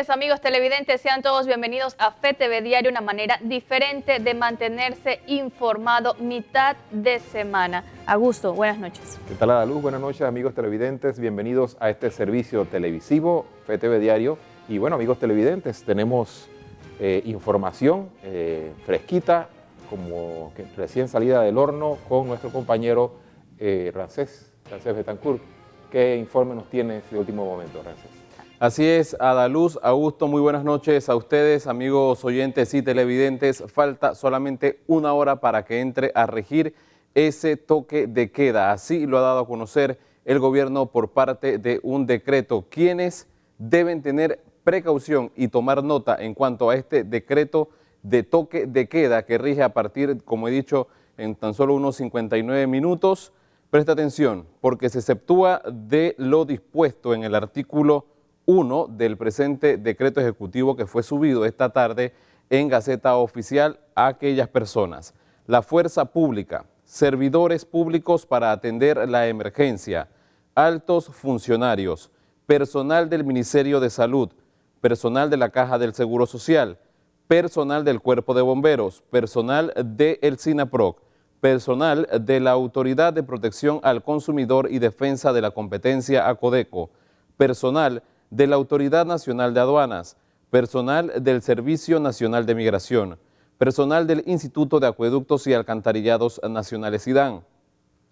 noches, amigos televidentes. Sean todos bienvenidos a FETV Diario, una manera diferente de mantenerse informado mitad de semana. Augusto, buenas noches. ¿Qué tal, Adaluz? Buenas noches, amigos televidentes. Bienvenidos a este servicio televisivo, FETV Diario. Y bueno, amigos televidentes, tenemos información fresquita, como que recién salida del horno, con nuestro compañero Ramsés Betancourt. ¿Qué informe nos tienes de último momento, Ramsés? Así es, Adaluz, Augusto, muy buenas noches a ustedes, amigos oyentes y televidentes. Falta solamente una hora para que entre a regir ese toque de queda. Así lo ha dado a conocer el gobierno por parte de un decreto. Quienes deben tener precaución y tomar nota en cuanto a este decreto de toque de queda que rige a partir, como he dicho, en tan solo unos 59 minutos. Presta atención, porque se exceptúa de lo dispuesto en el artículo 1 del presente decreto ejecutivo que fue subido esta tarde en Gaceta Oficial a aquellas personas: la fuerza pública, servidores públicos para atender la emergencia, altos funcionarios, personal del Ministerio de Salud, personal de la Caja del Seguro Social, personal del Cuerpo de Bomberos, personal del SINAPROC, personal de la Autoridad de Protección al Consumidor y Defensa de la Competencia ACODECO, personal de la Autoridad Nacional de Aduanas, personal del Servicio Nacional de Migración, personal del Instituto de Acueductos y Alcantarillados Nacionales SIDAN,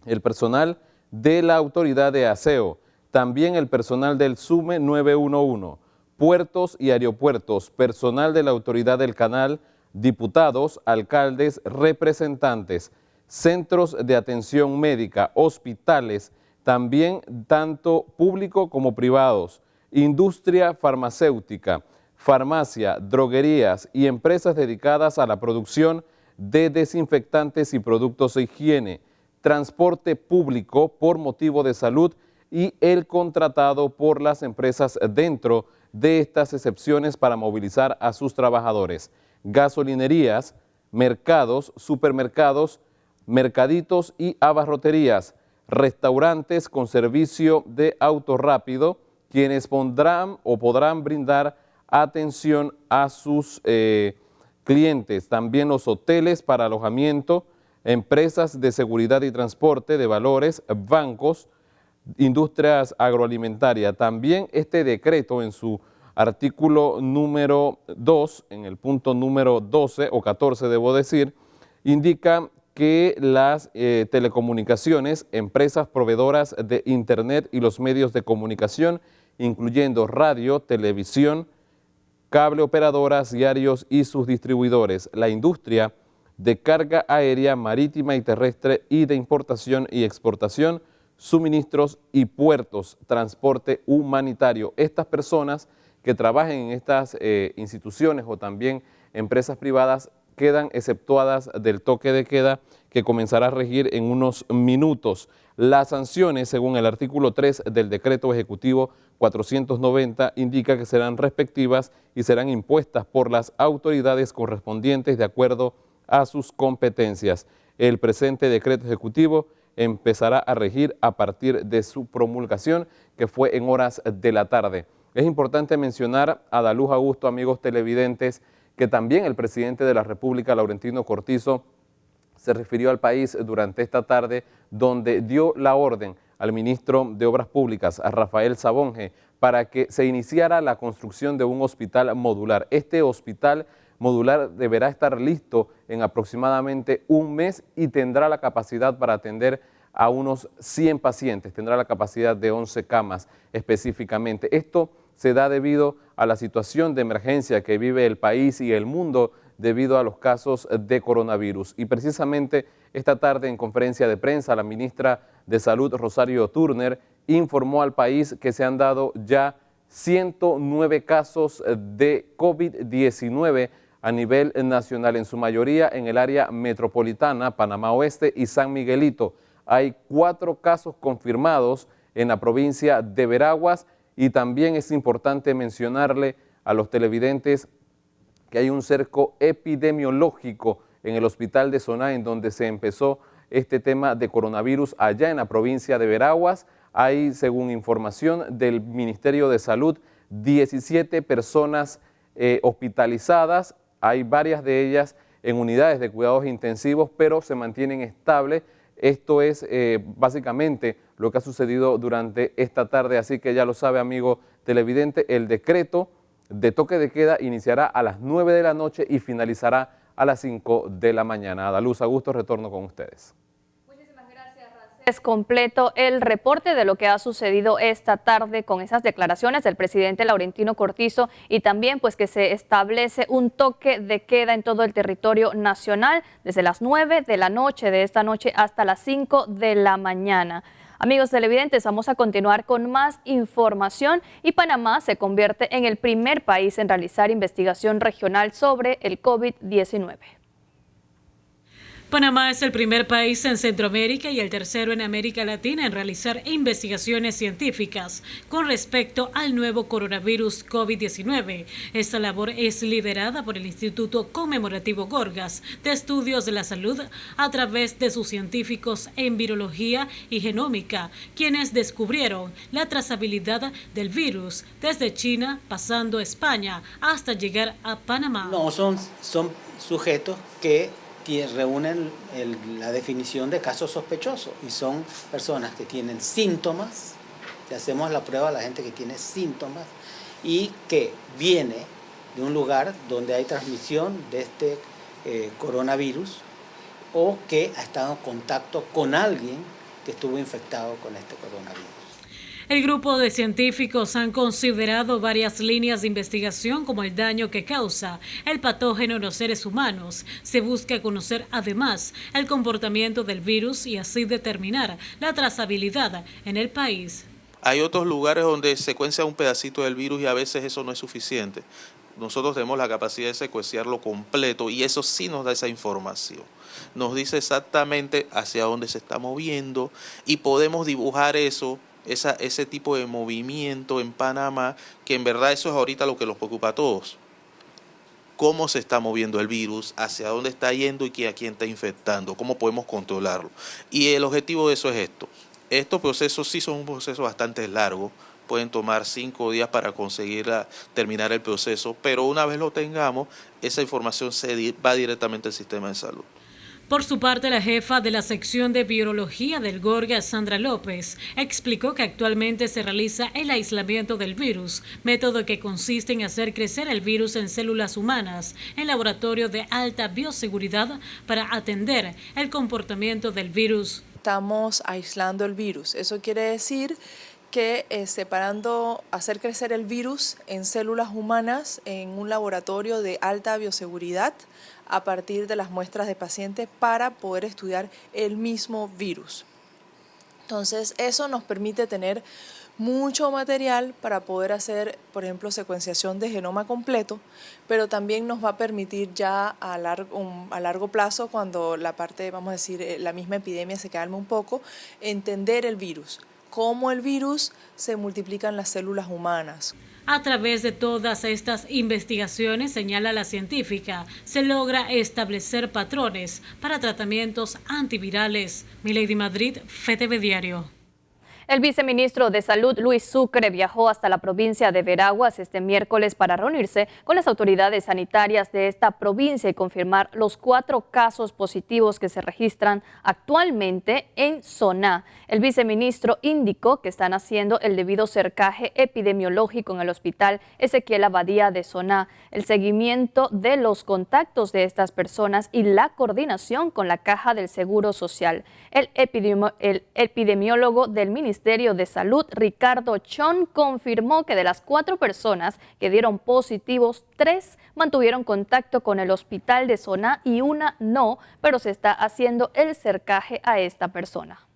el personal de la Autoridad de Aseo, también el personal del SUME 911, puertos y aeropuertos, personal de la Autoridad del Canal, diputados, alcaldes, representantes, centros de atención médica, hospitales, también tanto público como privados, industria farmacéutica, farmacia, droguerías y empresas dedicadas a la producción de desinfectantes y productos de higiene, transporte público por motivo de salud y el contratado por las empresas dentro de estas excepciones para movilizar a sus trabajadores, gasolinerías, mercados, supermercados, mercaditos y abarroterías, restaurantes con servicio de auto rápido, quienes podrán brindar atención a sus clientes. También los hoteles para alojamiento, empresas de seguridad y transporte, de valores, bancos, industrias agroalimentarias. También este decreto en su artículo número 2, en el punto número 12 o 14 debo decir, indica que las telecomunicaciones, empresas proveedoras de Internet y los medios de comunicación, incluyendo radio, televisión, cable operadoras, diarios y sus distribuidores, la industria de carga aérea, marítima y terrestre y de importación y exportación, suministros y puertos, transporte humanitario. Estas personas que trabajen en estas instituciones o también empresas privadas quedan exceptuadas del toque de queda que comenzará a regir en unos minutos. Las sanciones, según el artículo 3 del decreto ejecutivo 490, indica que serán respectivas y serán impuestas por las autoridades correspondientes de acuerdo a sus competencias. El presente decreto ejecutivo empezará a regir a partir de su promulgación, que fue en horas de la tarde. Es importante mencionar, Adaluz, Augusto, amigos televidentes, que también el presidente de la República, Laurentino Cortizo, se refirió al país durante esta tarde, donde dio la orden al ministro de Obras Públicas, a Rafael Sabonge, para que se iniciara la construcción de un hospital modular. Este hospital modular deberá estar listo en aproximadamente un mes y tendrá la capacidad para atender a unos 100 pacientes, tendrá la capacidad de 11 camas específicamente. Esto se da debido a la situación de emergencia que vive el país y el mundo debido a los casos de coronavirus. Y precisamente esta tarde, en conferencia de prensa, la ministra de Salud, Rosario Turner, informó al país que se han dado ya 109 casos de COVID-19 a nivel nacional, en su mayoría en el área metropolitana, Panamá Oeste y San Miguelito. Hay 4 casos confirmados en la provincia de Veraguas y también es importante mencionarle a los televidentes que hay un cerco epidemiológico en el hospital de Soná, en donde se empezó este tema de coronavirus allá en la provincia de Veraguas. Hay, según información del Ministerio de Salud, 17 personas hospitalizadas. Hay varias de ellas en unidades de cuidados intensivos, pero se mantienen estables. Esto es básicamente lo que ha sucedido durante esta tarde, así que ya lo sabe, amigo televidente, el decreto de toque de queda iniciará a las 9 de la noche y finalizará a las 5 de la mañana. Adaluz, Augusto, retorno con ustedes. Muchísimas gracias, Ramsés. Es completo el reporte de lo que ha sucedido esta tarde con esas declaraciones del presidente Laurentino Cortizo y también pues que se establece un toque de queda en todo el territorio nacional desde las 9 de la noche de esta noche hasta las 5 de la mañana. Amigos televidentes, vamos a continuar con más información y Panamá se convierte en el primer país en realizar investigación regional sobre el COVID-19. Panamá es el primer país en Centroamérica y el tercero en América Latina en realizar investigaciones científicas con respecto al nuevo coronavirus COVID-19. Esta labor es liderada por el Instituto Conmemorativo Gorgas de Estudios de la Salud a través de sus científicos en virología y genómica, quienes descubrieron la trazabilidad del virus desde China, pasando a España, hasta llegar a Panamá. No, son sujetos que reúnen la definición de casos sospechosos y son personas que tienen síntomas, le hacemos la prueba a la gente que tiene síntomas y que viene de un lugar donde hay transmisión de este coronavirus o que ha estado en contacto con alguien que estuvo infectado con este coronavirus. El grupo de científicos han considerado varias líneas de investigación como el daño que causa el patógeno en los seres humanos. Se busca conocer además el comportamiento del virus y así determinar la trazabilidad en el país. Hay otros lugares donde secuencia un pedacito del virus y a veces eso no es suficiente. Nosotros tenemos la capacidad de secuenciarlo completo y eso sí nos da esa información. Nos dice exactamente hacia dónde se está moviendo y podemos dibujar eso. Ese tipo de movimiento en Panamá, que en verdad eso es ahorita lo que nos preocupa a todos. Cómo se está moviendo el virus, hacia dónde está yendo y a quién está infectando, cómo podemos controlarlo. Y el objetivo de eso es esto. Estos procesos sí son un proceso bastante largo, pueden tomar 5 días para conseguir terminar el proceso, pero una vez lo tengamos, esa información va directamente al sistema de salud. Por su parte, la jefa de la sección de virología del Gorgas, Sandra López, explicó que actualmente se realiza el aislamiento del virus, método que consiste en hacer crecer el virus en células humanas en laboratorio de alta bioseguridad para atender el comportamiento del virus. Estamos aislando el virus. Eso quiere decir que hacer crecer el virus en células humanas en un laboratorio de alta bioseguridad a partir de las muestras de pacientes para poder estudiar el mismo virus. Entonces, eso nos permite tener mucho material para poder hacer, por ejemplo, secuenciación de genoma completo, pero también nos va a permitir ya a largo plazo, cuando la misma epidemia se calme un poco, entender el virus, cómo el virus se multiplica en las células humanas. A través de todas estas investigaciones, señala la científica, se logra establecer patrones para tratamientos antivirales. Milady Madrid, FTV Diario. El viceministro de Salud, Luis Sucre, viajó hasta la provincia de Veraguas este miércoles para reunirse con las autoridades sanitarias de esta provincia y confirmar los 4 casos positivos que se registran actualmente en Soná. El viceministro indicó que están haciendo el debido cercaje epidemiológico en el hospital Ezequiel Abadía de Soná, el seguimiento de los contactos de estas personas y la coordinación con la Caja del Seguro Social. El epidemiólogo del Ministerio de Salud, Ricardo Chon, confirmó que de las 4 personas que dieron positivos, 3 mantuvieron contacto con el hospital de Soná y 1 no, pero se está haciendo el cercaje a esta persona.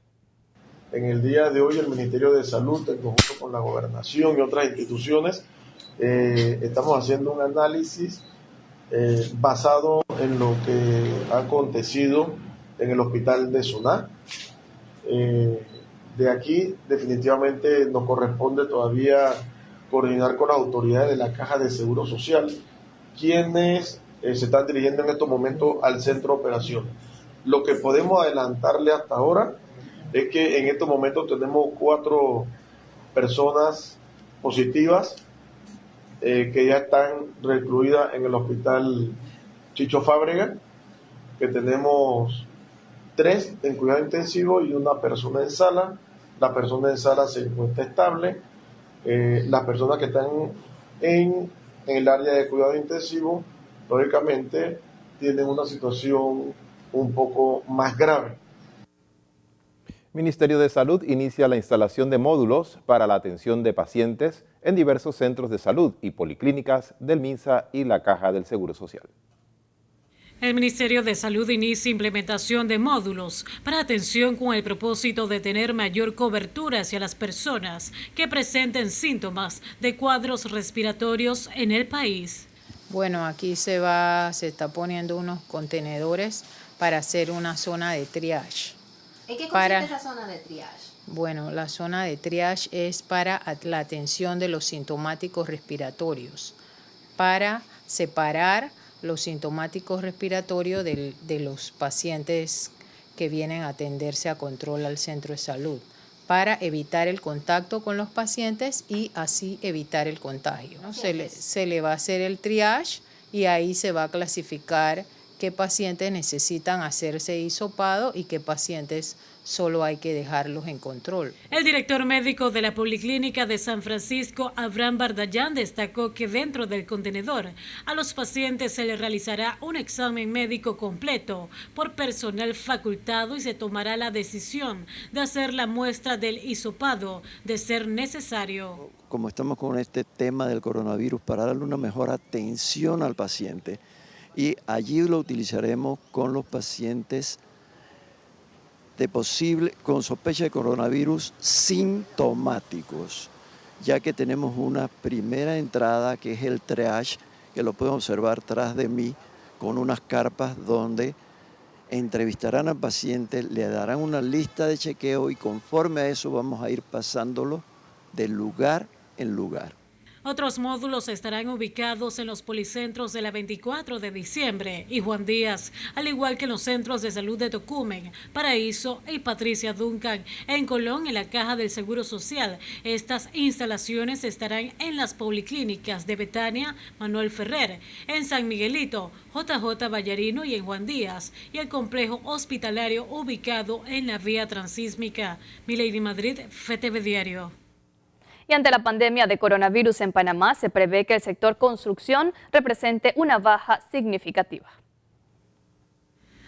En el día de hoy el Ministerio de Salud, en conjunto con la Gobernación y otras instituciones, estamos haciendo un análisis basado en lo que ha acontecido en el hospital de Soná. De aquí definitivamente nos corresponde todavía coordinar con las autoridades de la Caja de Seguro Social, quienes se están dirigiendo en estos momentos al centro de operaciones. Lo que podemos adelantarle hasta ahora es que en estos momentos tenemos 4 personas positivas que ya están recluidas en el hospital Chicho Fábrega, que tenemos 3 en cuidado intensivo y una persona en sala. La persona en sala se encuentra estable. Las personas que están en el área de cuidado intensivo, lógicamente, tienen una situación un poco más grave. Ministerio de Salud inicia la instalación de módulos para la atención de pacientes en diversos centros de salud y policlínicas del MINSA y la Caja del Seguro Social. El Ministerio de Salud inicia implementación de módulos para atención con el propósito de tener mayor cobertura hacia las personas que presenten síntomas de cuadros respiratorios en el país. Bueno, aquí se está poniendo unos contenedores para hacer una zona de triage. ¿En qué consiste esa zona de triage? Bueno, la zona de triage es para la atención de los sintomáticos respiratorios, para separar los sintomáticos respiratorios de los pacientes que vienen a atenderse a control al centro de salud, para evitar el contacto con los pacientes y así evitar el contagio, ¿no? Se le va a hacer el triage y ahí se va a clasificar qué pacientes necesitan hacerse hisopado y qué pacientes solo hay que dejarlos en control. El director médico de la Policlínica de San Francisco, Abraham Bardallán, destacó que dentro del contenedor a los pacientes se les realizará un examen médico completo por personal facultado y se tomará la decisión de hacer la muestra del hisopado de ser necesario. Como estamos con este tema del coronavirus, para darle una mejor atención al paciente, y allí lo utilizaremos con los pacientes con sospecha de coronavirus sintomáticos, ya que tenemos una primera entrada que es el triage, que lo pueden observar tras de mí, con unas carpas donde entrevistarán al paciente, le darán una lista de chequeo y conforme a eso vamos a ir pasándolo de lugar en lugar. Otros módulos estarán ubicados en los policentros de la 24 de diciembre y Juan Díaz, al igual que en los centros de salud de Tocumen, Paraíso y Patricia Duncan. En Colón, en la Caja del Seguro Social, estas instalaciones estarán en las policlínicas de Betania, Manuel Ferrer, en San Miguelito, JJ Vallarino y en Juan Díaz, y el complejo hospitalario ubicado en la vía transísmica. Milady Madrid, FTV Diario. Y ante la pandemia de coronavirus en Panamá, se prevé que el sector construcción represente una baja significativa.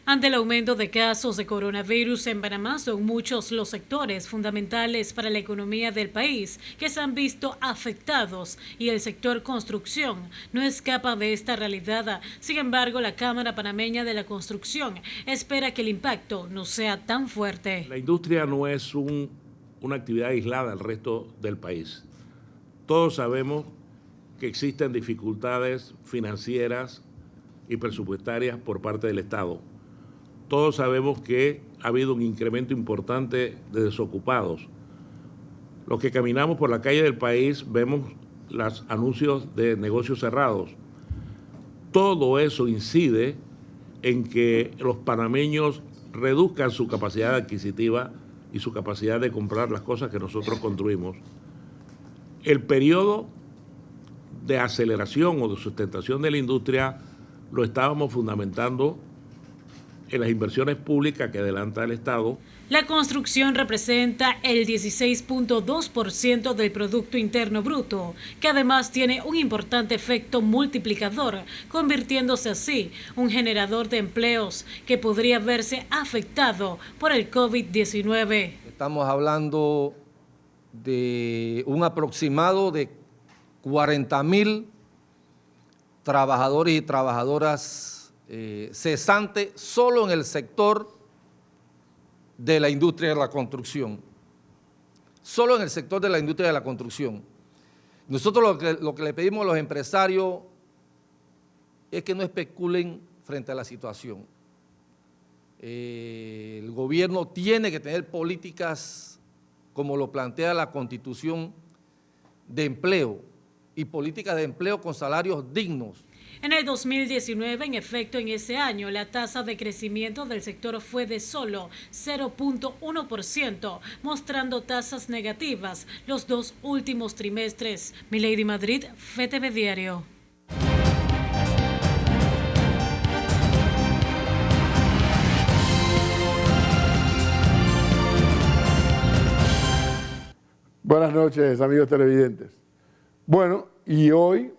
Ante el aumento de casos de coronavirus en Panamá, son muchos los sectores fundamentales para la economía del país que se han visto afectados y el sector construcción no escapa de esta realidad. Sin embargo, la Cámara Panameña de la Construcción espera que el impacto no sea tan fuerte. La industria no es una actividad aislada del resto del país. Todos sabemos que existen dificultades financieras y presupuestarias por parte del Estado. Todos sabemos que ha habido un incremento importante de desocupados. Los que caminamos por la calle del país vemos los anuncios de negocios cerrados. Todo eso incide en que los panameños reduzcan su capacidad adquisitiva y su capacidad de comprar las cosas que nosotros construimos. El periodo de aceleración o de sustentación de la industria lo estábamos fundamentando en las inversiones públicas que adelanta el Estado. La construcción representa el 16.2% del Producto Interno Bruto, que además tiene un importante efecto multiplicador, convirtiéndose así un generador de empleos que podría verse afectado por el COVID-19. Estamos hablando de un aproximado de 40.000 trabajadores y trabajadoras cesantes solo en el sector de la industria de la construcción. Solo en el sector de la industria de la construcción. Nosotros lo que le pedimos a los empresarios es que no especulen frente a la situación. El gobierno tiene que tener políticas, como lo plantea la Constitución, de empleo y políticas de empleo con salarios dignos. En el 2019, en efecto, en ese año, la tasa de crecimiento del sector fue de solo 0.1%, mostrando tasas negativas los 2 últimos trimestres. Milady Madrid, FTV Diario. Buenas noches, amigos televidentes. Bueno, y hoy,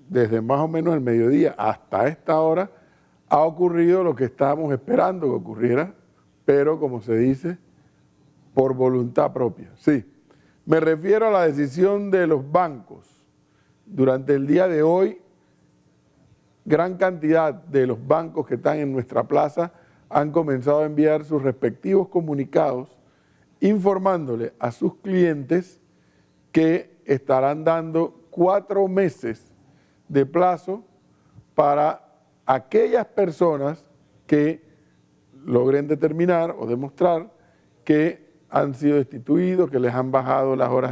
desde más o menos el mediodía hasta esta hora, ha ocurrido lo que estábamos esperando que ocurriera, pero como se dice, por voluntad propia. Sí, me refiero a la decisión de los bancos. Durante el día de hoy, gran cantidad de los bancos que están en nuestra plaza han comenzado a enviar sus respectivos comunicados informándole a sus clientes que estarán dando 4 meses de plazo para aquellas personas que logren determinar o demostrar que han sido destituidos, que les han bajado las horas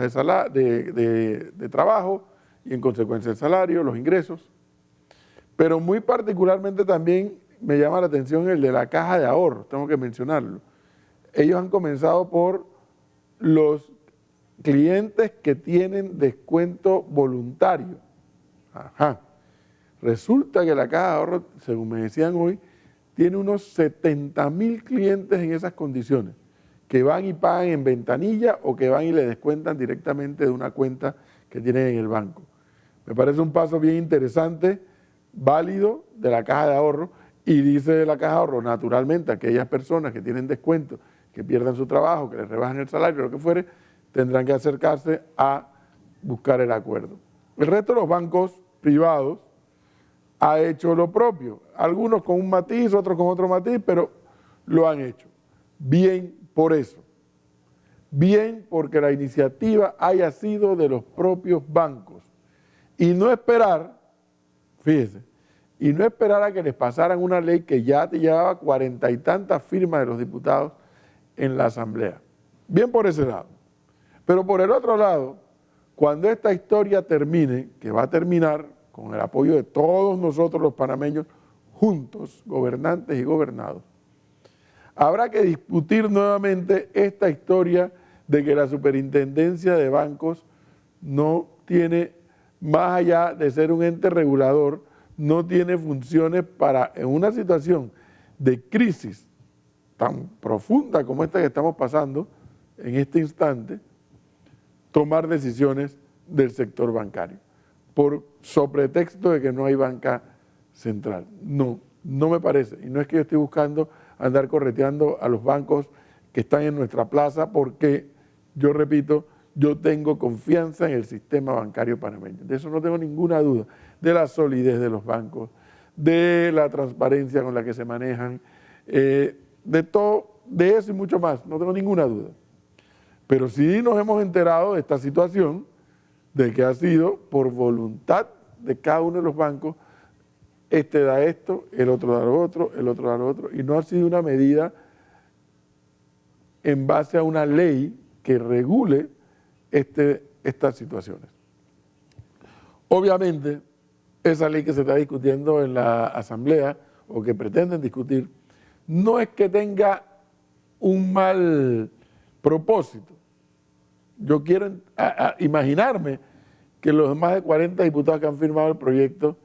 de trabajo y en consecuencia el salario, los ingresos. Pero muy particularmente también me llama la atención el de la caja de ahorros, tengo que mencionarlo. Ellos han comenzado por los clientes que tienen descuento voluntario. Ajá. Resulta que la caja de ahorros, según me decían hoy, tiene unos 70,000 clientes en esas condiciones, que van y pagan en ventanilla o que van y le descuentan directamente de una cuenta que tienen en el banco. Me parece un paso bien interesante, válido de la caja de ahorros, y dice de la caja de ahorros, naturalmente, aquellas personas que tienen descuento, que pierdan su trabajo, que les rebajen el salario, lo que fuere, tendrán que acercarse a buscar el acuerdo. El resto de los bancos privados ha hecho lo propio, algunos con un matiz, otros con otro matiz, pero lo han hecho. Bien por eso. Bien porque la iniciativa haya sido de los propios bancos. Y no esperar, fíjese, y no esperar a que les pasaran una ley que ya te llevaba 40 y tantas firmas de los diputados en la Asamblea. Bien por ese lado. Pero por el otro lado, cuando esta historia termine, que va a terminar con el apoyo de todos nosotros los panameños, juntos, gobernantes y gobernados, habrá que discutir nuevamente esta historia de que la superintendencia de bancos no tiene, más allá de ser un ente regulador, no tiene funciones para, en una situación de crisis tan profunda como esta que estamos pasando en este instante, tomar decisiones del sector bancario, por pretexto de que no hay banca central. No, no me parece. Y no es que yo esté buscando andar correteando a los bancos que están en nuestra plaza, porque, yo repito, yo tengo confianza en el sistema bancario panameño. De eso no tengo ninguna duda, de la solidez de los bancos, de la transparencia con la que se manejan, de todo, de eso y mucho más, no tengo ninguna duda. Pero sí nos hemos enterado de esta situación, de que ha sido por voluntad de cada uno de los bancos, este da esto, el otro da lo otro, el otro da lo otro, y no ha sido una medida en base a una ley que regule estas situaciones. Obviamente, esa ley que se está discutiendo en la Asamblea, o que pretenden discutir, no es que tenga un mal propósito. Yo quiero imaginarme que los más de 40 diputados que han firmado el proyecto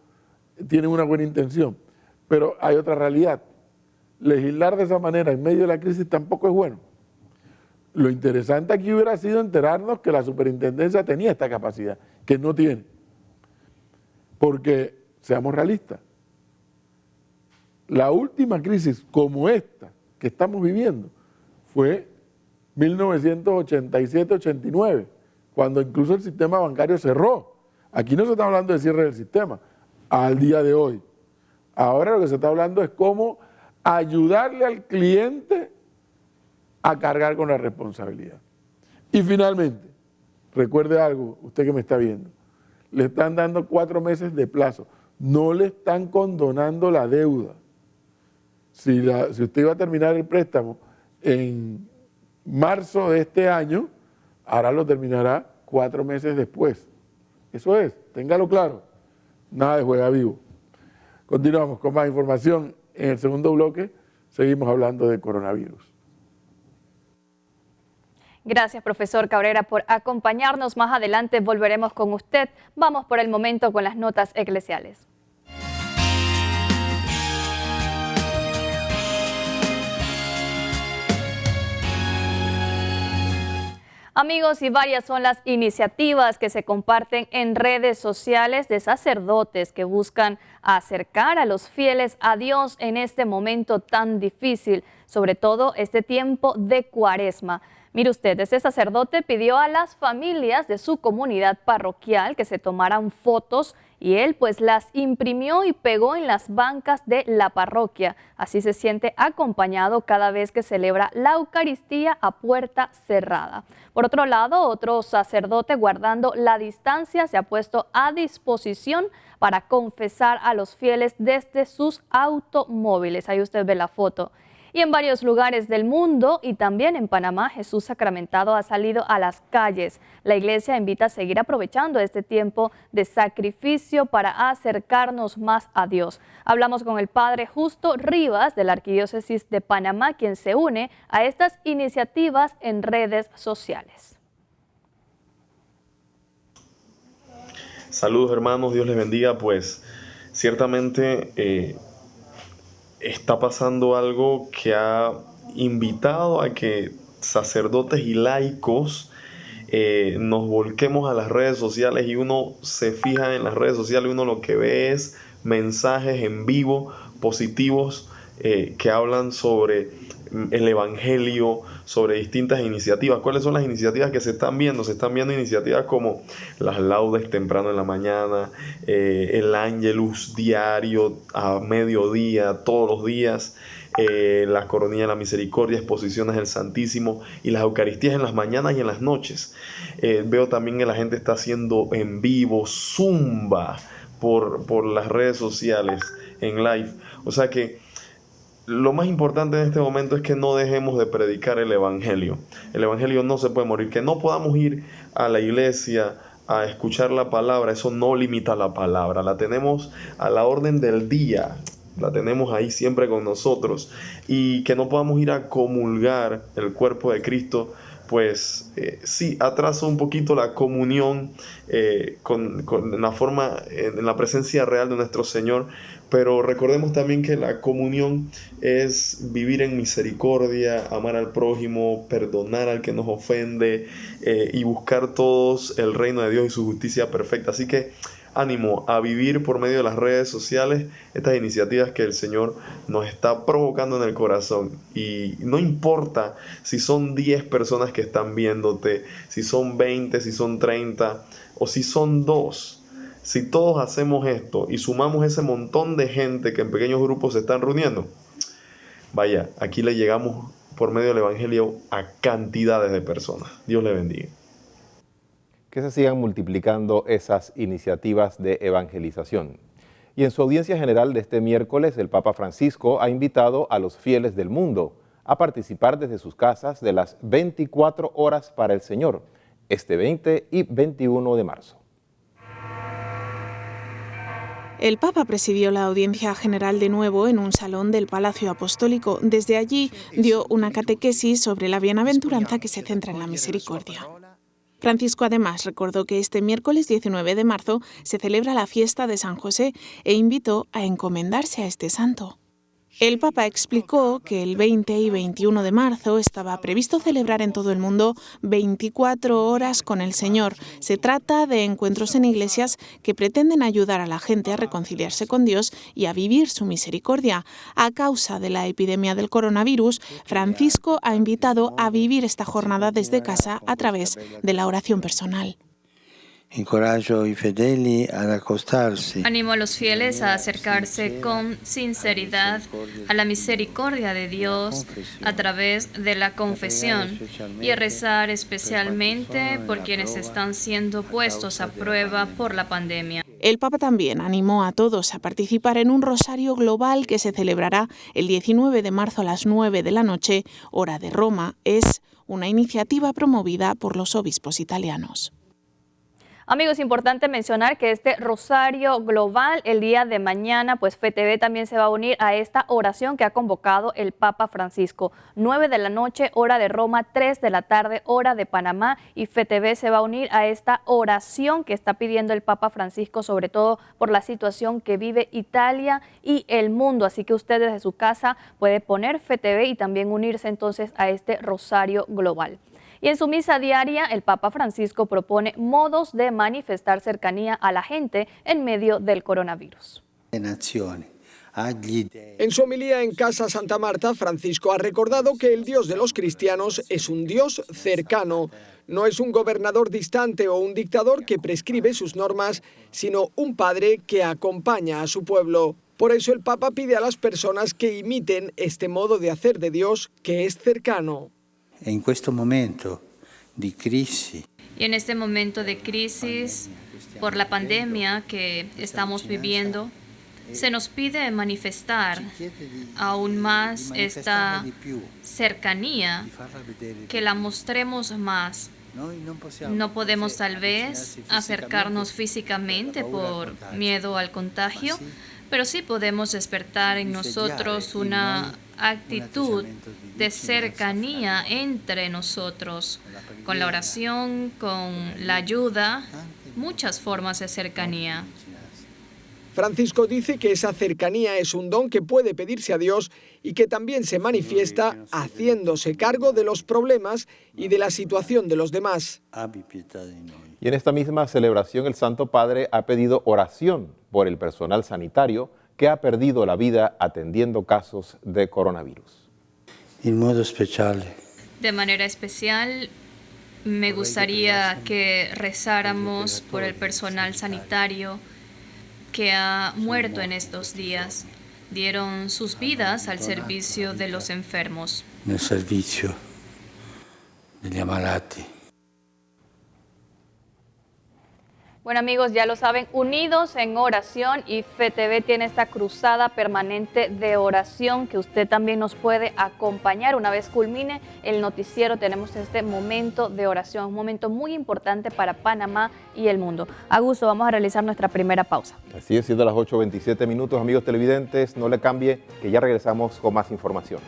tienen una buena intención, pero hay otra realidad. Legislar de esa manera en medio de la crisis tampoco es bueno. Lo interesante aquí hubiera sido enterarnos que la superintendencia tenía esta capacidad, que no tiene. Porque, seamos realistas, la última crisis como esta que estamos viviendo fue 1987-89, cuando incluso el sistema bancario cerró. Aquí no se está hablando de cierre del sistema, al día de hoy. Ahora lo que se está hablando es cómo ayudarle al cliente a cargar con la responsabilidad. Y finalmente, recuerde algo, usted que me está viendo, le están dando 4 meses de plazo, no le están condonando la deuda. Si usted iba a terminar el préstamo en marzo de este año, ahora lo terminará 4 meses después. Eso es, téngalo claro, nada de juega vivo. Continuamos con más información. En el segundo bloque seguimos hablando de coronavirus. Gracias, profesor Cabrera, por acompañarnos. Más adelante volveremos con usted. Vamos por el momento con las notas eclesiales. Amigos, y varias son las iniciativas que se comparten en redes sociales de sacerdotes que buscan acercar a los fieles a Dios en este momento tan difícil, sobre todo este tiempo de Cuaresma. Mire usted, este sacerdote pidió a las familias de su comunidad parroquial que se tomaran fotos y él pues las imprimió y pegó en las bancas de la parroquia. Así se siente acompañado cada vez que celebra la Eucaristía a puerta cerrada. Por otro lado, otro sacerdote, guardando la distancia, se ha puesto a disposición para confesar a los fieles desde sus automóviles. Ahí usted ve la foto. Y en varios lugares del mundo y también en Panamá, Jesús sacramentado ha salido a las calles. La iglesia invita a seguir aprovechando este tiempo de sacrificio para acercarnos más a Dios. Hablamos con el padre Justo Rivas de la Arquidiócesis de Panamá, quien se une a estas iniciativas en redes sociales. Saludos hermanos, Dios les bendiga. Pues ciertamente está pasando algo que ha invitado a que sacerdotes y laicos nos volquemos a las redes sociales, y uno se fija en las redes sociales, uno lo que ve es mensajes en vivo positivos que hablan sobre el Evangelio, sobre distintas iniciativas. ¿Cuáles son las iniciativas que se están viendo? Se están viendo iniciativas como las laudes temprano en la mañana, el Ángelus diario a mediodía, todos los días, la Coronilla de la Misericordia, exposiciones del Santísimo y las Eucaristías en las mañanas y en las noches. Veo también que la gente está haciendo en vivo Zumba por las redes sociales, en live. O sea que lo más importante en este momento es que no dejemos de predicar el Evangelio. El Evangelio no se puede morir. Que no podamos ir a la iglesia a escuchar la palabra, eso no limita la palabra. La tenemos a la orden del día, la tenemos ahí siempre con nosotros. Y que no podamos ir a comulgar el cuerpo de Cristo, pues sí, atrasa un poquito la comunión con la forma, en la presencia real de nuestro Señor. Pero recordemos también que la comunión es vivir en misericordia, amar al prójimo, perdonar al que nos ofende y buscar todos el reino de Dios y su justicia perfecta. Así que ánimo a vivir por medio de las redes sociales estas iniciativas que el Señor nos está provocando en el corazón. Y no importa si son 10 personas que están viéndote, si son 20, si son 30 o si son 2. Si todos hacemos esto y sumamos ese montón de gente que en pequeños grupos se están reuniendo, vaya, aquí le llegamos por medio del Evangelio a cantidades de personas. Dios le bendiga. Que se sigan multiplicando esas iniciativas de evangelización. Y en su audiencia general de este miércoles, el Papa Francisco ha invitado a los fieles del mundo a participar desde sus casas de las 24 horas para el Señor, este 20 y 21 de marzo. El Papa presidió la audiencia general de nuevo en un salón del Palacio Apostólico. Desde allí dio una catequesis sobre la bienaventuranza que se centra en la misericordia. Francisco además recordó que este miércoles 19 de marzo se celebra la fiesta de San José e invitó a encomendarse a este santo. El Papa explicó que el 20 y 21 de marzo estaba previsto celebrar en todo el mundo 24 horas con el Señor. Se trata de encuentros en iglesias que pretenden ayudar a la gente a reconciliarse con Dios y a vivir su misericordia. A causa de la epidemia del coronavirus, Francisco ha invitado a vivir esta jornada desde casa a través de la oración personal. Encoraggio i fedeli ad accostarsi. Animo a los fieles a acercarse con sinceridad a la misericordia de Dios a través de la confesión y a rezar especialmente por quienes están siendo puestos a prueba por la pandemia. El Papa también animó a todos a participar en un rosario global que se celebrará el 19 de marzo a las 9 de la noche, hora de Roma. Es una iniciativa promovida por los obispos italianos. Amigos, importante mencionar que este Rosario Global el día de mañana, pues FETV también se va a unir a esta oración que ha convocado el Papa Francisco. 9 de la noche, hora de Roma, 3 de la tarde, hora de Panamá, y FETV se va a unir a esta oración que está pidiendo el Papa Francisco, sobre todo por la situación que vive Italia y el mundo. Así que usted desde su casa puede poner FETV y también unirse entonces a este Rosario Global. Y en su misa diaria, el Papa Francisco propone modos de manifestar cercanía a la gente en medio del coronavirus. En su homilía en Casa Santa Marta, Francisco ha recordado que el Dios de los cristianos es un Dios cercano. No es un gobernador distante o un dictador que prescribe sus normas, sino un padre que acompaña a su pueblo. Por eso el Papa pide a las personas que imiten este modo de hacer de Dios que es cercano. En este momento de crisis. Y en este momento de crisis, por la pandemia que estamos viviendo, se nos pide manifestar aún más esta cercanía, que la mostremos más. No podemos tal vez acercarnos físicamente por miedo al contagio, pero sí podemos despertar en nosotros una actitud de cercanía entre nosotros, con la oración, con la ayuda, muchas formas de cercanía. Francisco dice que esa cercanía es un don que puede pedirse a Dios y que también se manifiesta haciéndose cargo de los problemas y de la situación de los demás. Y en esta misma celebración el Santo Padre ha pedido oración por el personal sanitario que ha perdido la vida atendiendo casos de coronavirus. De manera especial, me gustaría que rezáramos por el personal sanitario que ha muerto en estos días. Dieron sus vidas al servicio de los enfermos. En el servicio de los malati. Bueno amigos, ya lo saben, unidos en oración, y FETV tiene esta cruzada permanente de oración que usted también nos puede acompañar. Una vez culmine el noticiero, tenemos este momento de oración, un momento muy importante para Panamá y el mundo. Augusto, vamos a realizar nuestra primera pausa. Así es, siendo las 8:27 minutos, amigos televidentes, no le cambie, que ya regresamos con más información.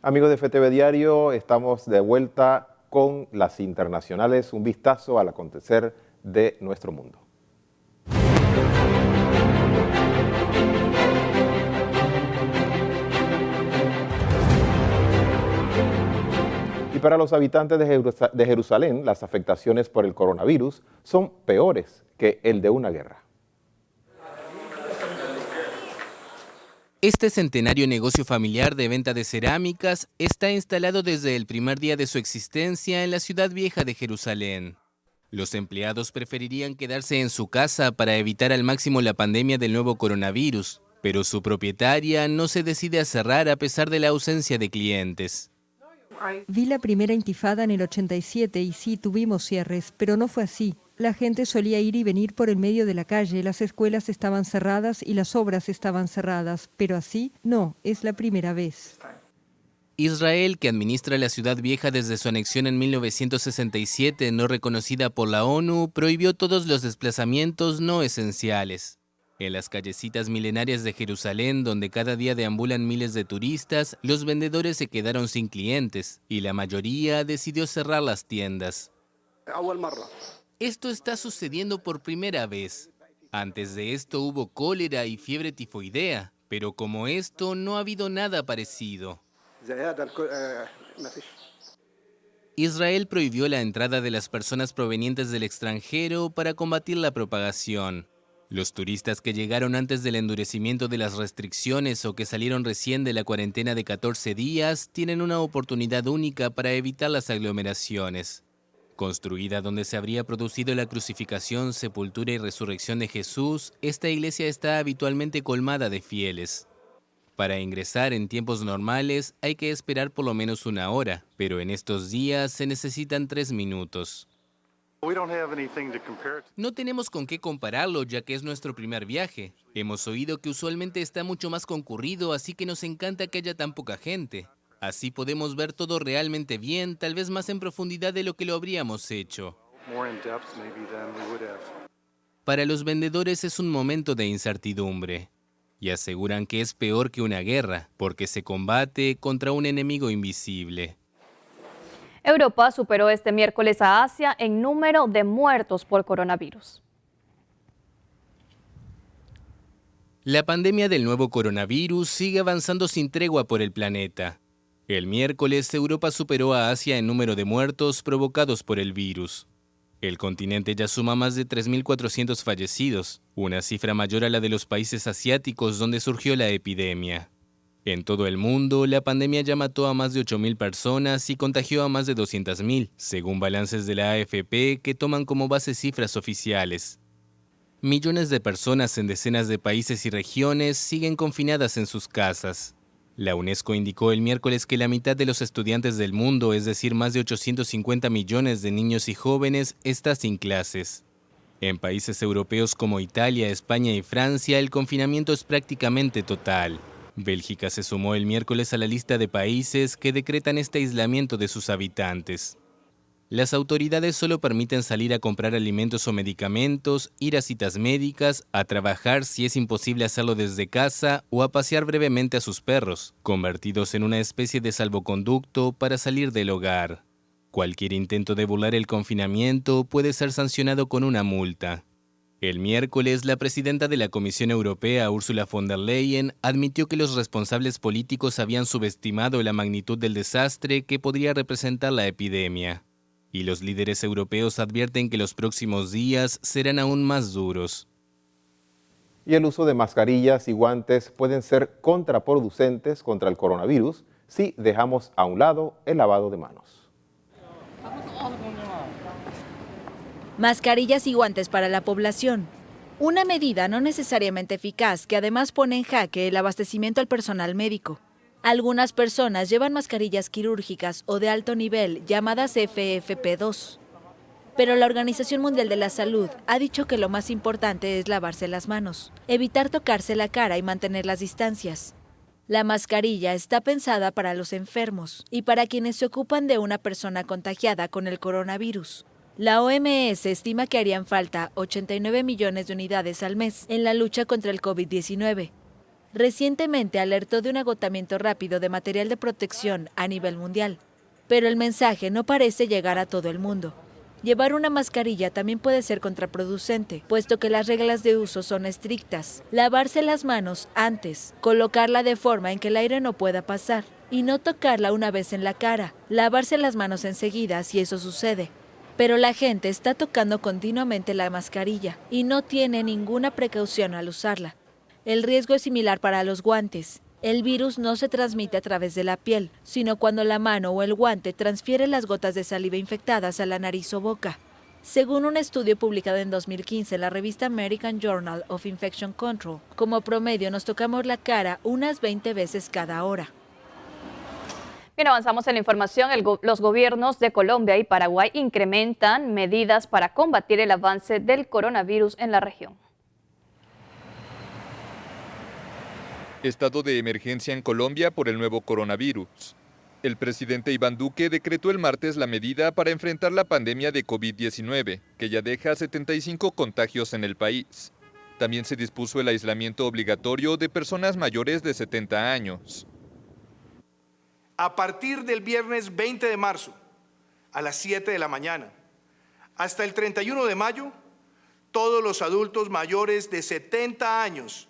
Amigos de FETV Diario, estamos de vuelta con las internacionales, un vistazo al acontecer de nuestro mundo. Y para los habitantes de Jerusalén, las afectaciones por el coronavirus son peores que el de una guerra. Este centenario negocio familiar de venta de cerámicas está instalado desde el primer día de su existencia en la ciudad vieja de Jerusalén. Los empleados preferirían quedarse en su casa para evitar al máximo la pandemia del nuevo coronavirus, pero su propietaria no se decide a cerrar a pesar de la ausencia de clientes. Vi la primera intifada en el 87 y sí, tuvimos cierres, pero no fue así. La gente solía ir y venir por el medio de la calle, las escuelas estaban cerradas y las obras estaban cerradas, pero así no, es la primera vez. Israel, que administra la ciudad vieja desde su anexión en 1967, no reconocida por la ONU, prohibió todos los desplazamientos no esenciales. En las callecitas milenarias de Jerusalén, donde cada día deambulan miles de turistas, los vendedores se quedaron sin clientes y la mayoría decidió cerrar las tiendas. Esto está sucediendo por primera vez. Antes de esto hubo cólera y fiebre tifoidea, pero como esto no ha habido nada parecido. Israel prohibió la entrada de las personas provenientes del extranjero para combatir la propagación. Los turistas que llegaron antes del endurecimiento de las restricciones o que salieron recién de la cuarentena de 14 días tienen una oportunidad única para evitar las aglomeraciones. Construida donde se habría producido la crucificación, sepultura y resurrección de Jesús, esta iglesia está habitualmente colmada de fieles. Para ingresar en tiempos normales hay que esperar por lo menos 1 hora, pero en estos días se necesitan 3 minutos. No tenemos con qué compararlo, ya que es nuestro primer viaje. Hemos oído que usualmente está mucho más concurrido, así que nos encanta que haya tan poca gente. Así podemos ver todo realmente bien, tal vez más en profundidad de lo que lo habríamos hecho. Para los vendedores es un momento de incertidumbre. Y aseguran que es peor que una guerra, porque se combate contra un enemigo invisible. Europa superó este miércoles a Asia en número de muertos por coronavirus. La pandemia del nuevo coronavirus sigue avanzando sin tregua por el planeta. El miércoles, Europa superó a Asia en número de muertos provocados por el virus. El continente ya suma más de 3.400 fallecidos, una cifra mayor a la de los países asiáticos donde surgió la epidemia. En todo el mundo, la pandemia ya mató a más de 8.000 personas y contagió a más de 200.000, según balances de la AFP que toman como base cifras oficiales. Millones de personas en decenas de países y regiones siguen confinadas en sus casas. La UNESCO indicó el miércoles que la mitad de los estudiantes del mundo, es decir, más de 850 millones de niños y jóvenes, está sin clases. En países europeos como Italia, España y Francia, el confinamiento es prácticamente total. Bélgica se sumó el miércoles a la lista de países que decretan este aislamiento de sus habitantes. Las autoridades solo permiten salir a comprar alimentos o medicamentos, ir a citas médicas, a trabajar si es imposible hacerlo desde casa o a pasear brevemente a sus perros, convertidos en una especie de salvoconducto para salir del hogar. Cualquier intento de burlar el confinamiento puede ser sancionado con una multa. El miércoles, la presidenta de la Comisión Europea, Ursula von der Leyen, admitió que los responsables políticos habían subestimado la magnitud del desastre que podría representar la epidemia. Y los líderes europeos advierten que los próximos días serán aún más duros. Y el uso de mascarillas y guantes pueden ser contraproducentes contra el coronavirus si dejamos a un lado el lavado de manos. Mascarillas y guantes para la población. Una medida no necesariamente eficaz que además pone en jaque el abastecimiento al personal médico. Algunas personas llevan mascarillas quirúrgicas o de alto nivel llamadas FFP2. Pero la Organización Mundial de la Salud ha dicho que lo más importante es lavarse las manos, evitar tocarse la cara y mantener las distancias. La mascarilla está pensada para los enfermos y para quienes se ocupan de una persona contagiada con el coronavirus. La OMS estima que harían falta 89 millones de unidades al mes en la lucha contra el COVID-19. Recientemente alertó de un agotamiento rápido de material de protección a nivel mundial, pero el mensaje no parece llegar a todo el mundo. Llevar una mascarilla también puede ser contraproducente, puesto que las reglas de uso son estrictas. Lavarse las manos antes, colocarla de forma en que el aire no pueda pasar y no tocarla una vez en la cara. Lavarse las manos enseguida si eso sucede. Pero la gente está tocando continuamente la mascarilla y no tiene ninguna precaución al usarla. El riesgo es similar para los guantes. El virus no se transmite a través de la piel, sino cuando la mano o el guante transfiere las gotas de saliva infectadas a la nariz o boca. Según un estudio publicado en 2015 en la revista American Journal of Infection Control, como promedio nos tocamos la cara unas 20 veces cada hora. Bien, avanzamos en la información. Los gobiernos de Colombia y Paraguay incrementan medidas para combatir el avance del coronavirus en la región. Estado de emergencia en Colombia por el nuevo coronavirus. El presidente Iván Duque decretó el martes la medida para enfrentar la pandemia de COVID-19, que ya deja 75 contagios en el país. También se dispuso el aislamiento obligatorio de personas mayores de 70 años. A partir del viernes 20 de marzo, a las 7 de la mañana, hasta el 31 de mayo, todos los adultos mayores de 70 años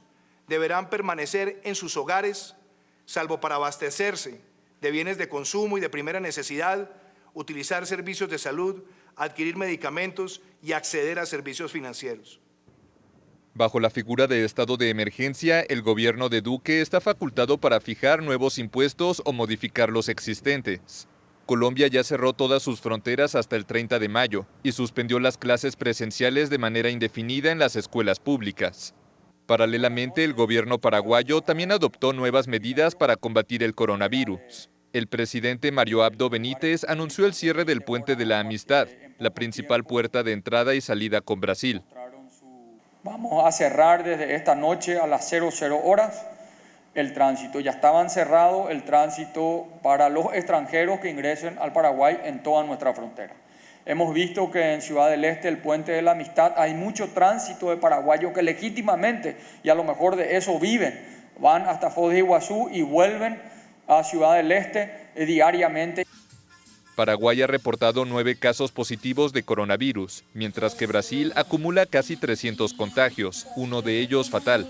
deberán permanecer en sus hogares, salvo para abastecerse de bienes de consumo y de primera necesidad, utilizar servicios de salud, adquirir medicamentos y acceder a servicios financieros. Bajo la figura de estado de emergencia, el gobierno de Duque está facultado para fijar nuevos impuestos o modificar los existentes. Colombia ya cerró todas sus fronteras hasta el 30 de mayo y suspendió las clases presenciales de manera indefinida en las escuelas públicas. Paralelamente, el gobierno paraguayo también adoptó nuevas medidas para combatir el coronavirus. El presidente Mario Abdo Benítez anunció el cierre del Puente de la Amistad, la principal puerta de entrada y salida con Brasil. Vamos a cerrar desde esta noche a las 00 horas el tránsito. Ya estaban cerrado el tránsito para los extranjeros que ingresen al Paraguay en toda nuestra frontera. Hemos visto que en Ciudad del Este, el Puente de la Amistad, hay mucho tránsito de paraguayos que legítimamente, y a lo mejor de eso viven, van hasta Foz de Iguazú y vuelven a Ciudad del Este diariamente. Paraguay ha reportado 9 casos positivos de coronavirus, mientras que Brasil acumula casi 300 contagios, uno de ellos fatal.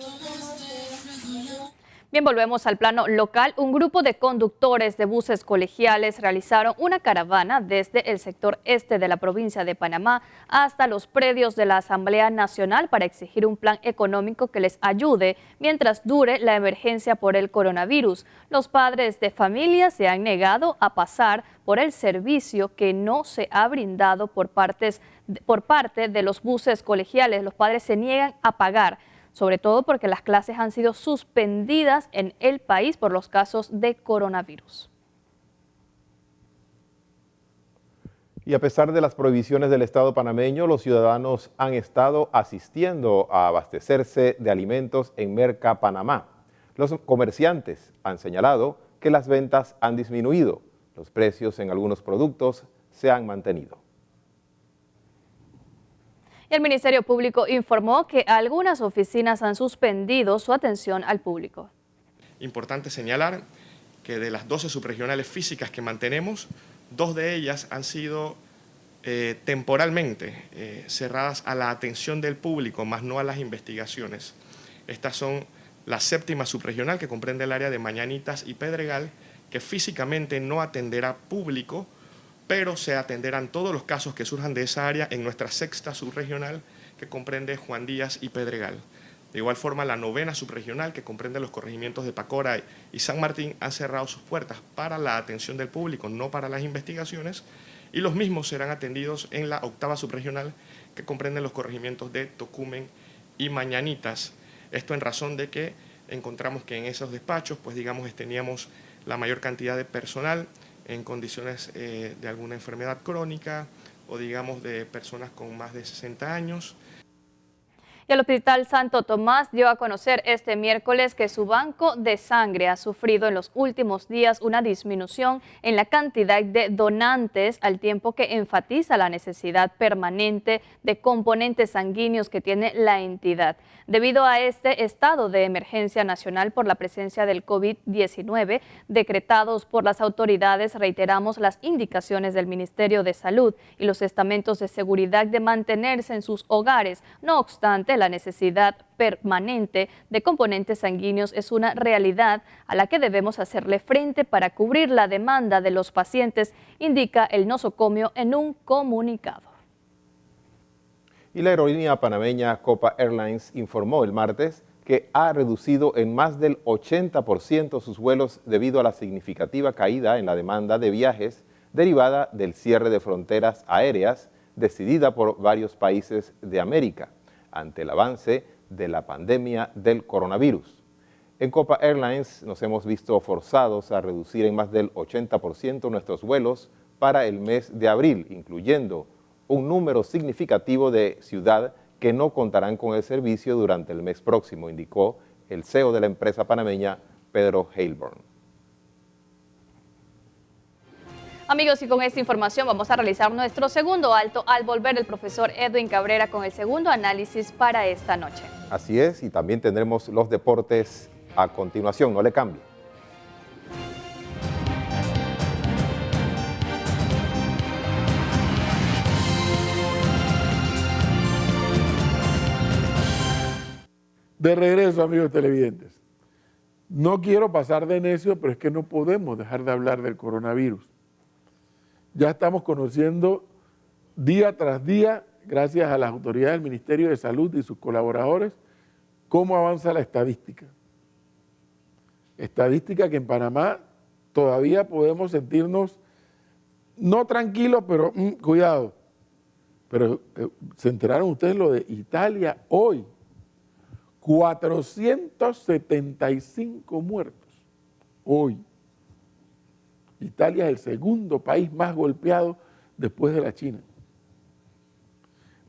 Bien, volvemos al plano local. Un grupo de conductores de buses colegiales realizaron una caravana desde el sector este de la provincia de Panamá hasta los predios de la Asamblea Nacional para exigir un plan económico que les ayude mientras dure la emergencia por el coronavirus. Los padres de familia se han negado a pasar por el servicio que no se ha brindado por parte de los buses colegiales. Los padres se niegan a pagar, sobre todo porque las clases han sido suspendidas en el país por los casos de coronavirus. Y a pesar de las prohibiciones del Estado panameño, los ciudadanos han estado asistiendo a abastecerse de alimentos en Merca Panamá. Los comerciantes han señalado que las ventas han disminuido. Los precios en algunos productos se han mantenido. El Ministerio Público informó que algunas oficinas han suspendido su atención al público. Importante señalar que de las 12 subregionales físicas que mantenemos, 2 de ellas han sido temporalmente cerradas a la atención del público, más no a las investigaciones. Estas son la 7ª subregional, que comprende el área de Mañanitas y Pedregal, que físicamente no atenderá público, pero se atenderán todos los casos que surjan de esa área en nuestra 6ª subregional, que comprende Juan Díaz y Pedregal. De igual forma, la 9ª subregional, que comprende los corregimientos de Pacora y San Martín, han cerrado sus puertas para la atención del público, no para las investigaciones, y los mismos serán atendidos en la 8ª subregional, que comprende los corregimientos de Tocumen y Mañanitas. Esto en razón de que encontramos que en esos despachos, pues digamos, teníamos la mayor cantidad de personal en condiciones de alguna enfermedad crónica o digamos de personas con más de 60 años. Y el Hospital Santo Tomás dio a conocer este miércoles que su banco de sangre ha sufrido en los últimos días una disminución en la cantidad de donantes, al tiempo que enfatiza la necesidad permanente de componentes sanguíneos que tiene la entidad. Debido a este estado de emergencia nacional por la presencia del COVID-19 decretados por las autoridades, reiteramos las indicaciones del Ministerio de Salud y los estamentos de seguridad de mantenerse en sus hogares. No obstante, la necesidad permanente de componentes sanguíneos es una realidad a la que debemos hacerle frente para cubrir la demanda de los pacientes, indica el nosocomio en un comunicado. Y la aerolínea panameña Copa Airlines informó el martes que ha reducido en más del 80% sus vuelos debido a la significativa caída en la demanda de viajes derivada del cierre de fronteras aéreas decidida por varios países de América ante el avance de la pandemia del coronavirus. En Copa Airlines nos hemos visto forzados a reducir en más del 80% nuestros vuelos para el mes de abril, incluyendo un número significativo de ciudad que no contarán con el servicio durante el mes próximo, indicó el CEO de la empresa panameña, Pedro Heilborn. Amigos, y con esta información vamos a realizar nuestro segundo alto. Al volver, el profesor Edwin Cabrera con el segundo análisis para esta noche. Así es, y también tendremos los deportes a continuación, no le cambie. De regreso, amigos televidentes. No quiero pasar de necio, pero es que no podemos dejar de hablar del coronavirus. Ya estamos conociendo día tras día, gracias a las autoridades del Ministerio de Salud y sus colaboradores, cómo avanza la estadística. Estadística que en Panamá todavía podemos sentirnos no tranquilos, pero cuidado. Pero ¿se enteraron ustedes lo de Italia hoy? 475 muertos hoy. Italia es el segundo país más golpeado después de la China.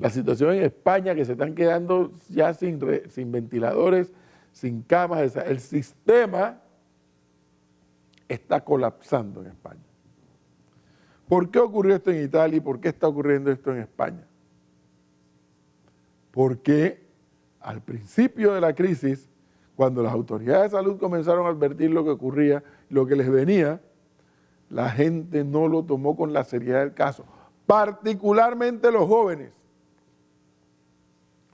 La situación en España, que se están quedando ya sin ventiladores, sin camas, el sistema está colapsando en España. ¿Por qué ocurrió esto en Italia y por qué está ocurriendo esto en España? Porque al principio de la crisis, cuando las autoridades de salud comenzaron a advertir lo que ocurría, lo que les venía, la gente no lo tomó con la seriedad del caso, particularmente los jóvenes.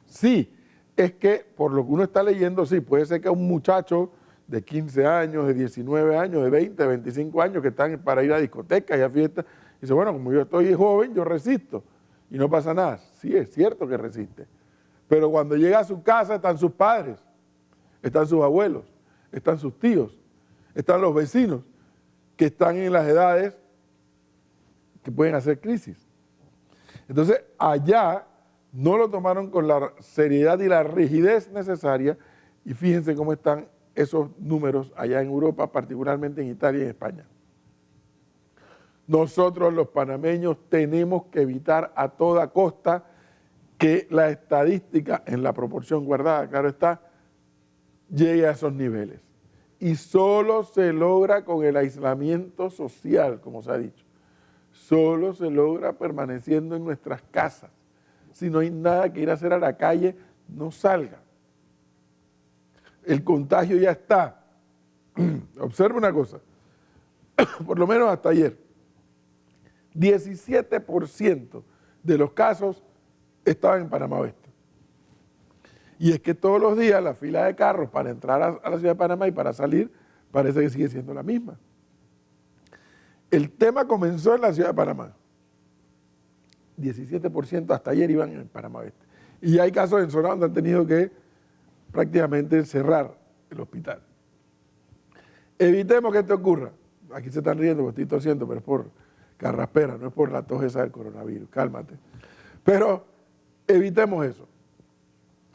Sí, es que por lo que uno está leyendo, sí, puede ser que un muchacho de 15 años, de 19 años, de 20, de 25 años que están para ir a discotecas y a fiestas, dice, bueno, como yo estoy joven, yo resisto y no pasa nada. Sí, es cierto que resiste. Pero cuando llega a su casa están sus padres, están sus abuelos, están sus tíos, están los vecinos que están en las edades que pueden hacer crisis. Entonces, allá no lo tomaron con la seriedad y la rigidez necesaria y fíjense cómo están esos números allá en Europa, particularmente en Italia y en España. Nosotros los panameños tenemos que evitar a toda costa que la estadística, en la proporción guardada, claro está, llegue a esos niveles. Y solo se logra con el aislamiento social, como se ha dicho. Solo se logra permaneciendo en nuestras casas. Si no hay nada que ir a hacer a la calle, no salga. El contagio ya está. Observa una cosa, por lo menos hasta ayer, 17% de los casos estaban en Panamá Oeste. Y es que todos los días la fila de carros para entrar a la ciudad de Panamá y para salir parece que sigue siendo la misma. El tema comenzó en la ciudad de Panamá. 17% hasta ayer iban en Panamá Oeste. Y hay casos en zona donde han tenido que prácticamente cerrar el hospital. Evitemos que esto ocurra. Aquí se están riendo porque estoy tosiendo, pero es por carraspera, no es por la tos esa del coronavirus. Cálmate. Pero evitemos eso.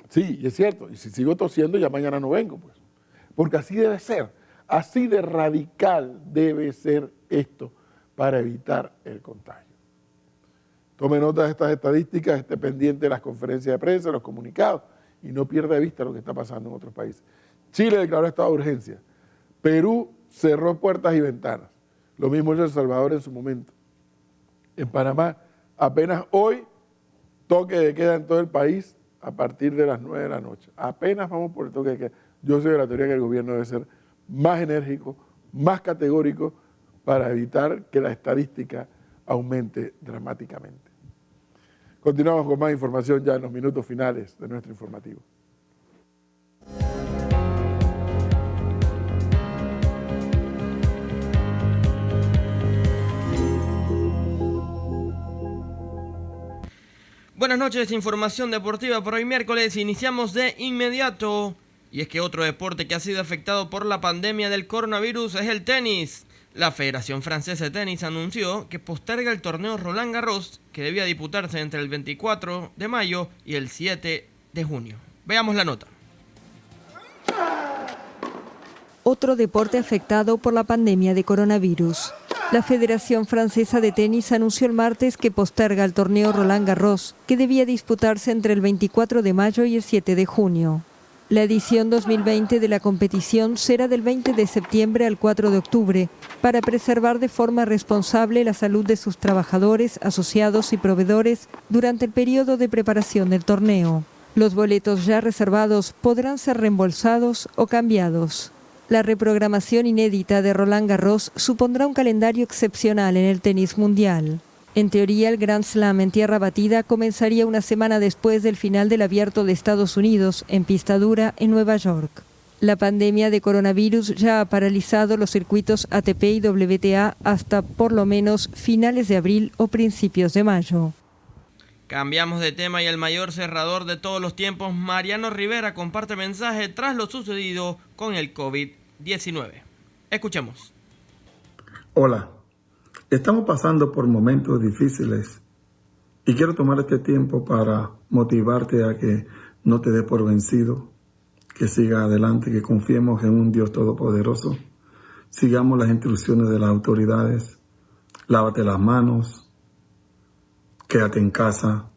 Sí, y es cierto. Y si sigo tosiendo, ya mañana no vengo, pues. Porque así debe ser. Así de radical debe ser esto para evitar el contagio. Tome nota de estas estadísticas, esté pendiente de las conferencias de prensa, los comunicados, y no pierda de vista lo que está pasando en otros países. Chile declaró estado de urgencia. Perú cerró puertas y ventanas. Lo mismo hizo El Salvador en su momento. En Panamá, apenas hoy, toque de queda en todo el país a partir de las 9 de la noche. Apenas vamos por el toque de queda. Yo soy de la teoría que el gobierno debe ser más enérgico, más categórico, para evitar que la estadística aumente dramáticamente. Continuamos con más información ya en los minutos finales de nuestro informativo. Buenas noches, información deportiva por hoy miércoles. Iniciamos de inmediato. Y es que otro deporte que ha sido afectado por la pandemia del coronavirus es el tenis. La Federación Francesa de Tenis anunció que posterga el torneo Roland Garros, que debía disputarse entre el 24 de mayo y el 7 de junio. Veamos la nota. Otro deporte afectado por la pandemia de coronavirus. La Federación Francesa de Tenis anunció el martes que posterga el torneo Roland Garros, que debía disputarse entre el 24 de mayo y el 7 de junio. La edición 2020 de la competición será del 20 de septiembre al 4 de octubre, para preservar de forma responsable la salud de sus trabajadores, asociados y proveedores durante el periodo de preparación del torneo. Los boletos ya reservados podrán ser reembolsados o cambiados. La reprogramación inédita de Roland Garros supondrá un calendario excepcional en el tenis mundial. En teoría, el Grand Slam en tierra batida comenzaría una semana después del final del Abierto de Estados Unidos, en pista dura, en Nueva York. La pandemia de coronavirus ya ha paralizado los circuitos ATP y WTA hasta por lo menos finales de abril o principios de mayo. Cambiamos de tema y el mayor cerrador de todos los tiempos, Mariano Rivera, comparte mensaje tras lo sucedido con el COVID-19. Escuchemos. Hola, estamos pasando por momentos difíciles y quiero tomar este tiempo para motivarte a que no te des por vencido, que sigas adelante, que confiemos en un Dios todopoderoso, sigamos las instrucciones de las autoridades, lávate las manos, quédate en casa,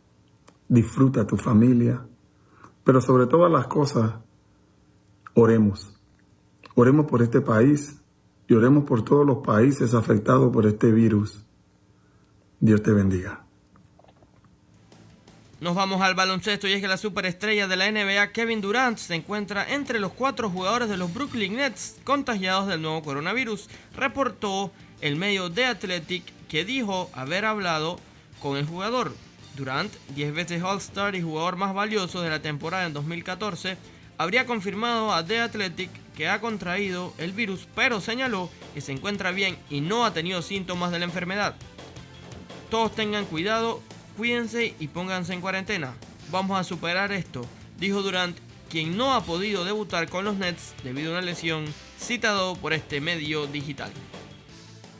disfruta a tu familia, pero sobre todas las cosas, oremos. Oremos por este país y oremos por todos los países afectados por este virus. Dios te bendiga. Nos vamos al baloncesto y es que la superestrella de la NBA, Kevin Durant, se encuentra entre los 4 jugadores de los Brooklyn Nets contagiados del nuevo coronavirus, reportó el medio The Athletic, que dijo haber hablado con el jugador. Durant, 10 veces All-Star y jugador más valioso de la temporada en 2014, habría confirmado a The Athletic que ha contraído el virus, pero señaló que se encuentra bien y no ha tenido síntomas de la enfermedad. Todos tengan cuidado, cuídense y pónganse en cuarentena. Vamos a superar esto, dijo Durant, quien no ha podido debutar con los Nets debido a una lesión, citado por este medio digital.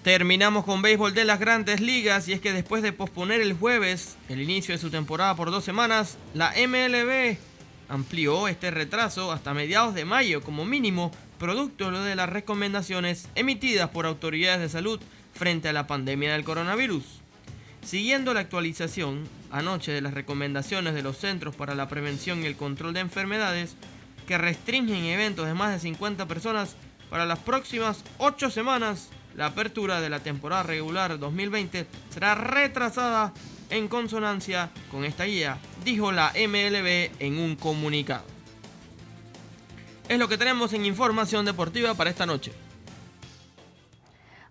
Terminamos con béisbol de las Grandes Ligas y es que después de posponer el jueves el inicio de su temporada por 2 semanas, la MLB amplió este retraso hasta mediados de mayo como mínimo, producto de las recomendaciones emitidas por autoridades de salud frente a la pandemia del coronavirus. Siguiendo la actualización anoche de las recomendaciones de los Centros para la Prevención y el Control de Enfermedades, que restringen eventos de más de 50 personas para las próximas 8 semanas, la apertura de la temporada regular 2020 será retrasada en consonancia con esta guía, dijo la MLB en un comunicado. Es lo que tenemos en información deportiva para esta noche.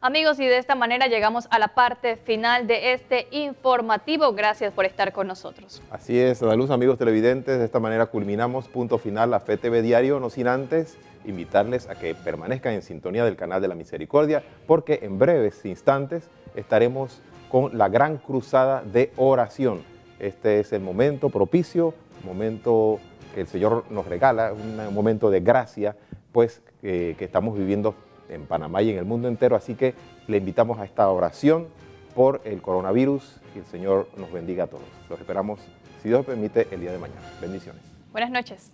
Amigos, y de esta manera llegamos a la parte final de este informativo. Gracias por estar con nosotros. Así es, Adaluz, amigos televidentes, de esta manera culminamos punto final a FTV Diario, no sin antes invitarles a que permanezcan en sintonía del canal de la Misericordia, porque en breves instantes estaremos con la gran cruzada de oración. Este es el momento propicio, momento que el Señor nos regala, un momento de gracia, pues que estamos viviendo en Panamá y en el mundo entero, así que le invitamos a esta oración por el coronavirus y el Señor nos bendiga a todos. Los esperamos, si Dios permite, el día de mañana. Bendiciones. Buenas noches.